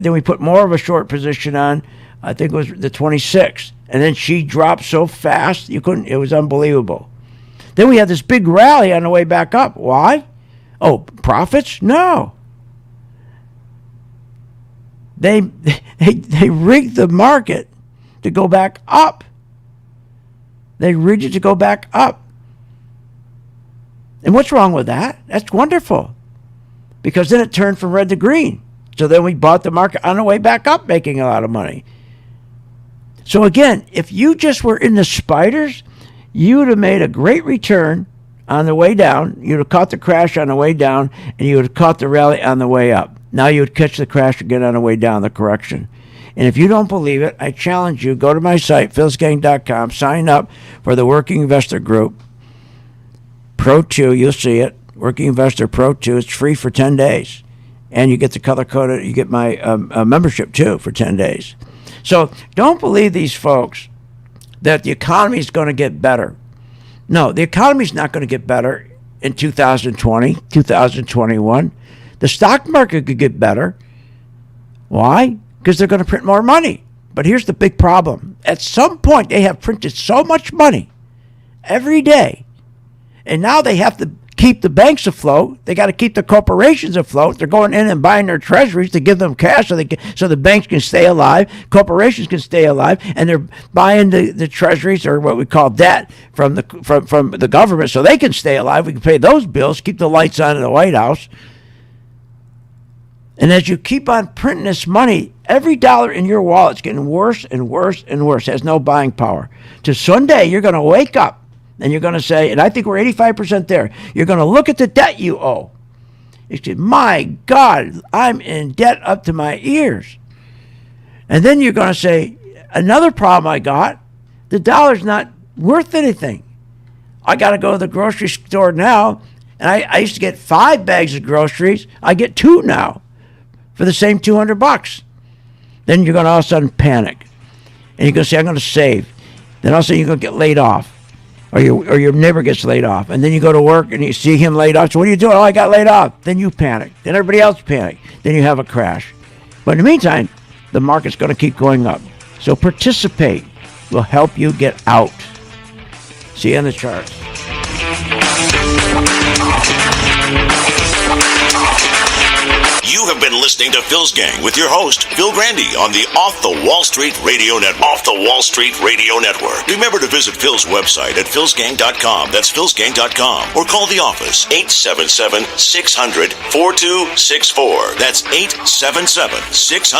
Then we put more of a short position on, I think it was the 26th. And then she dropped so fast, it was unbelievable. Then we had this big rally on the way back up. Why? Oh, profits? No. They rigged the market to go back up. They rigged it to go back up. And what's wrong with that? That's wonderful. Because then it turned from red to green. So then we bought the market on the way back up, making a lot of money. So again, if you just were in the spiders, you would have made a great return on the way down. You'd have caught the crash on the way down, and you would have caught the rally on the way up. Now you would catch the crash again on the way down, the correction. And if you don't believe it, I challenge you, go to my site, philsgang.com, sign up for the Working Investor Group. Pro 2, you'll see it. Working Investor Pro 2, it's free for 10 days. And you get the color coded, you get my membership too for 10 days. So don't believe these folks that the economy is going to get better. No, the economy is not going to get better in 2020, 2021. The stock market could get better. Why? Because they're going to print more money. But here's the big problem. At some point, they have printed so much money every day, and now they have to keep the banks afloat. They got to keep the corporations afloat. They're going in and buying their treasuries to give them cash so the banks can stay alive, corporations can stay alive, and they're buying the treasuries, or what we call debt, from the government so they can stay alive. We can pay those bills, keep the lights on in the White House. And as you keep on printing this money, every dollar in your wallet is getting worse and worse and worse. It has no buying power. So someday you're going to wake up and you're going to say, and I think we're 85% there, you're going to look at the debt you owe. You say, my God, I'm in debt up to my ears. And then you're going to say, another problem I got, the dollar's not worth anything. I got to go to the grocery store now, and I used to get 5 bags of groceries. I get 2 now for the same $200. Then you're going to all of a sudden panic. And you're going to say, I'm going to save. Then all of a sudden you're going to get laid off. Or your neighbor gets laid off. And then you go to work and you see him laid off. So what are you doing? Oh, I got laid off. Then you panic. Then everybody else panic. Then you have a crash. But in the meantime, the market's going to keep going up. So participate. Will help you get out. See you on the charts. You have been listening to Phil's Gang with your host, Phil Grandy, on the Off the Wall Street Radio Network. Off the Wall Street Radio Network. Remember to visit Phil's website at philsgang.com. That's philsgang.com. Or call the office, 877-600-4264. That's 877-600.